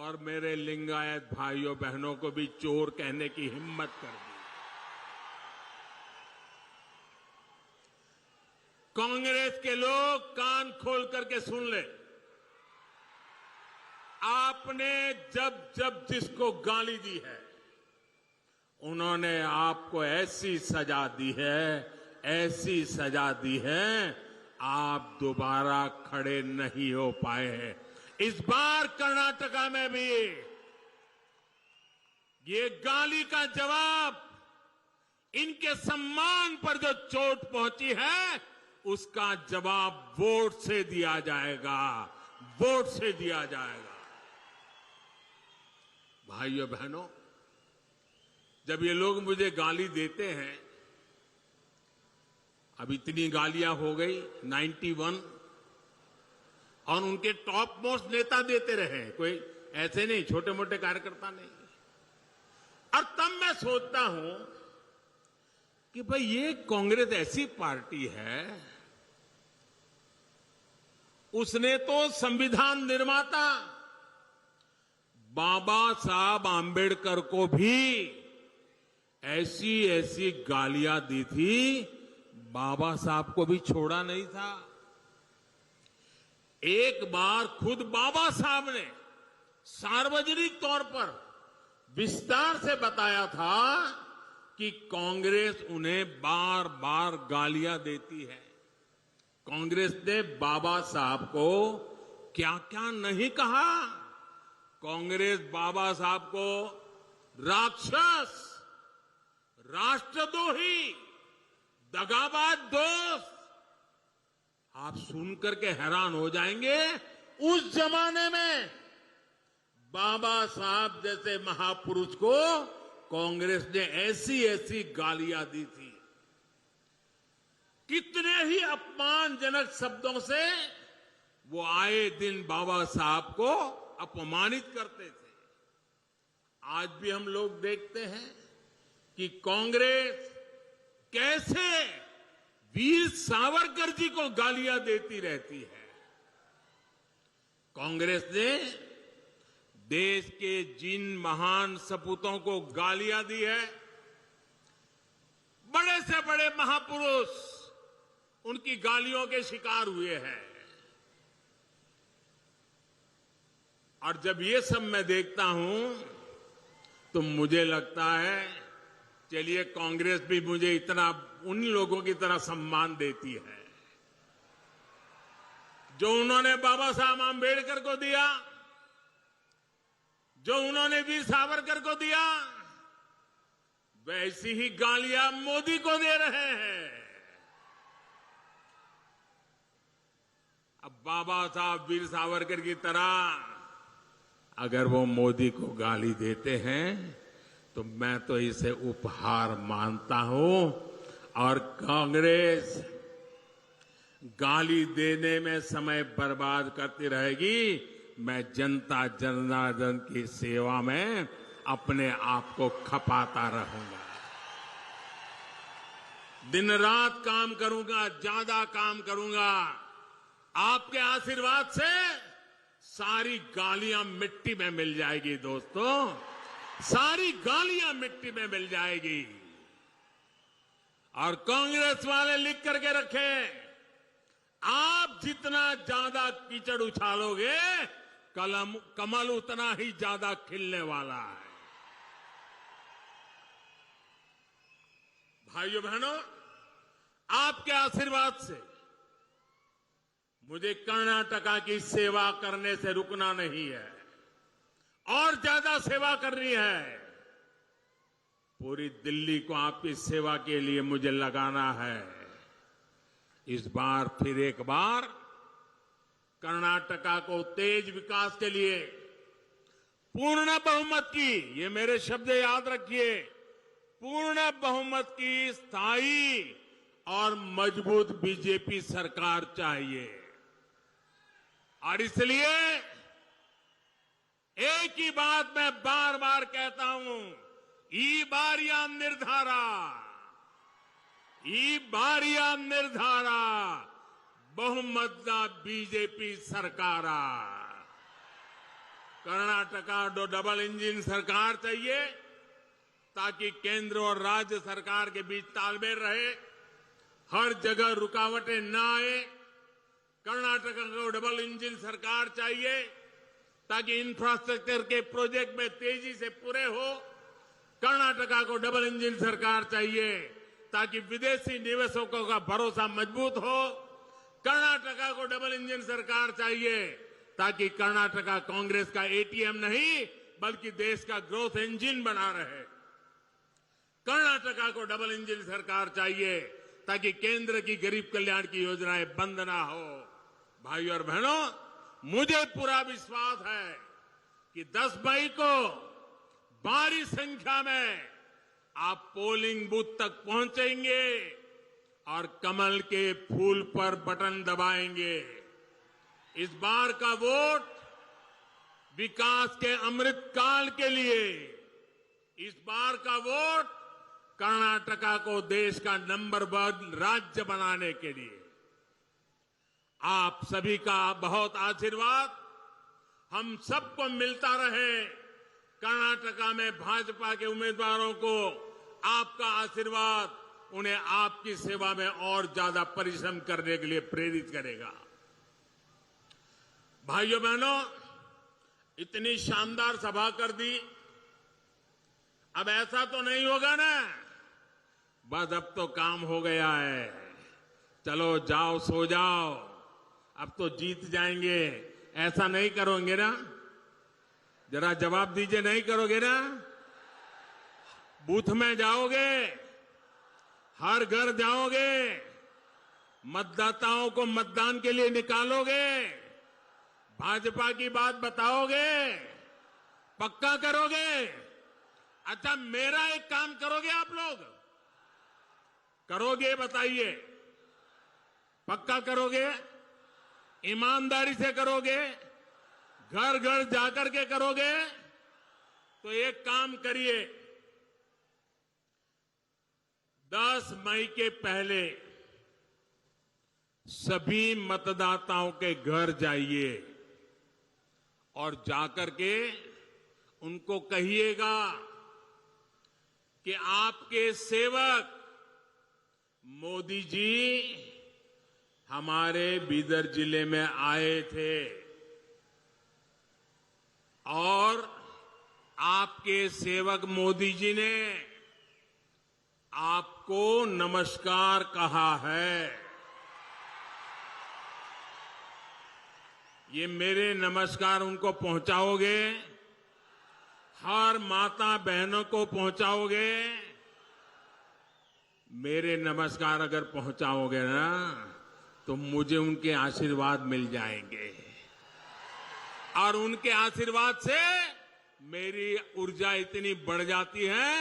और मेरे लिंगायत भाइयों बहनों को भी चोर कहने की हिम्मत कर दी। कांग्रेस के लोग कान खोल करके सुन ले। आपने जब जब जिसको गाली दी है, उन्होंने आपको ऐसी सजा दी है, ऐसी सजा दी है, आप दोबारा खड़े नहीं हो पाए हैं। इस बार कर्नाटका में भी ये गाली का जवाब, इनके सम्मान पर जो चोट पहुंची है, उसका जवाब वोट से दिया जाएगा, वोट से दिया जाएगा। भाइयों बहनों, जब ये लोग मुझे गाली देते हैं, अब इतनी गालियां हो गई 91, और उनके टॉप मोस्ट नेता देते रहे, कोई ऐसे नहीं, छोटे मोटे कार्यकर्ता नहीं। और तब मैं सोचता हूं कि भाई ये कांग्रेस ऐसी पार्टी है, उसने तो संविधान निर्माता बाबा साहब आंबेडकर को भी ऐसी ऐसी गालियां दी थी, बाबा साहब को भी छोड़ा नहीं था। एक बार खुद बाबा साहब ने सार्वजनिक तौर पर विस्तार से बताया था कि कांग्रेस उन्हें बार बार गालियां देती है। कांग्रेस ने बाबा साहब को क्या क्या नहीं कहा। कांग्रेस बाबा साहब को राक्षस, राष्ट्रद्रोही, दगाबाज दोस्त, आप सुनकर के हैरान हो जाएंगे। उस जमाने में बाबा साहब जैसे महापुरुष को कांग्रेस ने ऐसी ऐसी गालियां दी थी। कितने ही अपमानजनक शब्दों से वो आए दिन बाबा साहब को अपमानित करते थे। आज भी हम लोग देखते हैं कि कांग्रेस कैसे वीर सावरकर जी को गालियां देती रहती है। कांग्रेस ने देश के जिन महान सपूतों को गालियां दी है, बड़े से बड़े महापुरुष उनकी गालियों के शिकार हुए हैं। और जब ये सब मैं देखता हूं तो मुझे लगता है, चलिए कांग्रेस भी मुझे इतना उन लोगों की तरह सम्मान देती है जो उन्होंने बाबा साहब आंबेडकर को दिया, जो उन्होंने वीर सावरकर को दिया, वैसी ही गालियां मोदी को दे रहे हैं। अब बाबा साहब वीर सावरकर की तरह अगर वो मोदी को गाली देते हैं तो मैं तो इसे उपहार मानता हूं। और कांग्रेस गाली देने में समय बर्बाद करती रहेगी। मैं जनता जनार्दन की सेवा में अपने आप को खपाता रहूंगा। दिन रात काम करूंगा, ज्यादा काम करूंगा। आपके आशीर्वाद से सारी गालियां मिट्टी में मिल जाएगी दोस्तों, सारी गालियां मिट्टी में मिल जाएगी। और कांग्रेस वाले लिख करके रखें, आप जितना ज्यादा कीचड़ उछालोगे, कमल उतना ही ज्यादा खिलने वाला है। भाइयों बहनों, आपके आशीर्वाद से मुझे कर्नाटका की सेवा करने से रुकना नहीं है, और ज्यादा सेवा करनी है। पूरी दिल्ली को आपकी सेवा के लिए मुझे लगाना है। इस बार फिर एक बार कर्नाटका को तेज विकास के लिए पूर्ण बहुमत की, ये मेरे शब्द याद रखिए, पूर्ण बहुमत की स्थायी और मजबूत बीजेपी सरकार चाहिए। और इसलिए एक ही बात मैं बार बार कहता हूं, ई बारिया निर्धारा, ई बारिया निर्धारा बहुमत बीजेपी सरकारा। कर्नाटका डबल इंजन सरकार चाहिए ताकि केंद्र और राज्य सरकार के बीच तालमेल रहे, हर जगह रुकावटें न आए। कर्नाटका को डबल इंजन सरकार चाहिए ताकि इंफ्रास्ट्रक्चर के प्रोजेक्ट में तेजी से पूरे हो। कर्नाटका को डबल इंजन सरकार चाहिए ताकि विदेशी निवेशकों का भरोसा मजबूत हो। कर्नाटका को डबल इंजन सरकार चाहिए ताकि कर्नाटका कांग्रेस का एटीएम नहीं बल्कि देश का ग्रोथ इंजन बना रहे। कर्नाटका को डबल इंजन सरकार चाहिए ताकि केंद्र की गरीब कल्याण की योजनाएं बंद ना हो। भाइयों और बहनों, मुझे पूरा विश्वास है कि 10 मई को भारी संख्या में आप पोलिंग बूथ तक पहुंचेंगे और कमल के फूल पर बटन दबाएंगे। इस बार का वोट विकास के अमृत काल के लिए, इस बार का वोट कर्नाटका को देश का नंबर 1 राज्य बनाने के लिए। आप सभी का बहुत आशीर्वाद हम सबको मिलता रहे। कर्नाटका में भाजपा के उम्मीदवारों को आपका आशीर्वाद उन्हें आपकी सेवा में और ज्यादा परिश्रम करने के लिए प्रेरित करेगा। भाइयों बहनों, इतनी शानदार सभा कर दी, अब ऐसा तो नहीं होगा ना बस अब तो काम हो गया है, चलो जाओ सो जाओ, अब तो जीत जाएंगे, ऐसा नहीं करोगे ना? जरा जवाब दीजिए, नहीं करोगे ना? बूथ में जाओगे, हर घर जाओगे, मतदाताओं को मतदान के लिए निकालोगे, भाजपा की बात बताओगे, पक्का करोगे? अच्छा, मेरा एक काम करोगे आप लोग? करोगे? बताइए, पक्का करोगे? ईमानदारी से करोगे? घर घर जाकर के करोगे? तो एक काम करिए, 10 मई के पहले सभी मतदाताओं के घर जाइए और जाकर के उनको कहिएगा कि आपके सेवक मोदी जी हमारे बीदर जिले में आए थे और आपके सेवक मोदी जी ने आपको नमस्कार कहा है। ये मेरे नमस्कार उनको पहुंचाओगे? हर माता बहनों को पहुंचाओगे? मेरे नमस्कार अगर पहुंचाओगे ना तो मुझे उनके आशीर्वाद मिल जाएंगे और उनके आशीर्वाद से मेरी ऊर्जा इतनी बढ़ जाती है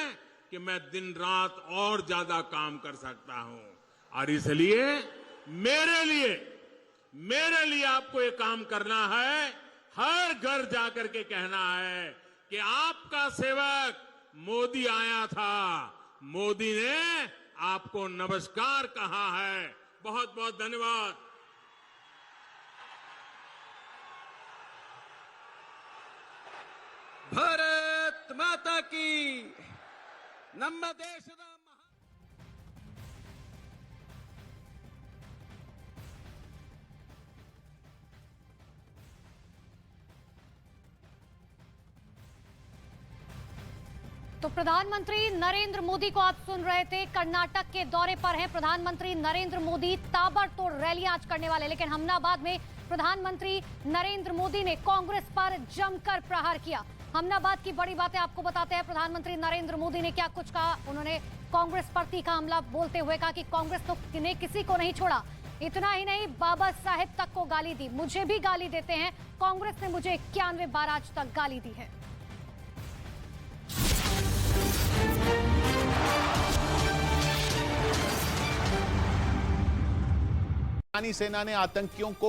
कि मैं दिन रात और ज्यादा काम कर सकता हूं। और इसलिए मेरे लिए आपको ये काम करना है, हर घर जाकर के कहना है कि आपका सेवक मोदी आया था, मोदी ने आपको नमस्कार कहा है। बहुत बहुत धन्यवाद। ಭಾರತ್ ಮಾತಾ ಕಿ ನಮ್ಮ ದೇಶದ तो प्रधानमंत्री नरेंद्र मोदी को आप सुन रहे थे, कर्नाटक के दौरे पर हैं प्रधानमंत्री नरेंद्र मोदी। ताबड़तोड़ रैलियां आज करने वाले, लेकिन हमनाबाद में प्रधानमंत्री नरेंद्र मोदी ने कांग्रेस पर जमकर प्रहार किया। हमनाबाद की बड़ी बातें आपको बताते हैं। प्रधानमंत्री नरेंद्र मोदी ने क्या कुछ कहा, उन्होंने कांग्रेस पर तीखा हमला बोलते हुए कहा कि कांग्रेस तो ने किसी को नहीं छोड़ा। इतना ही नहीं, बाबा साहेब तक को गाली दी, मुझे भी गाली देते हैं। कांग्रेस ने मुझे 91 बार आज तक गाली दी है। सेना ने आतंकियों को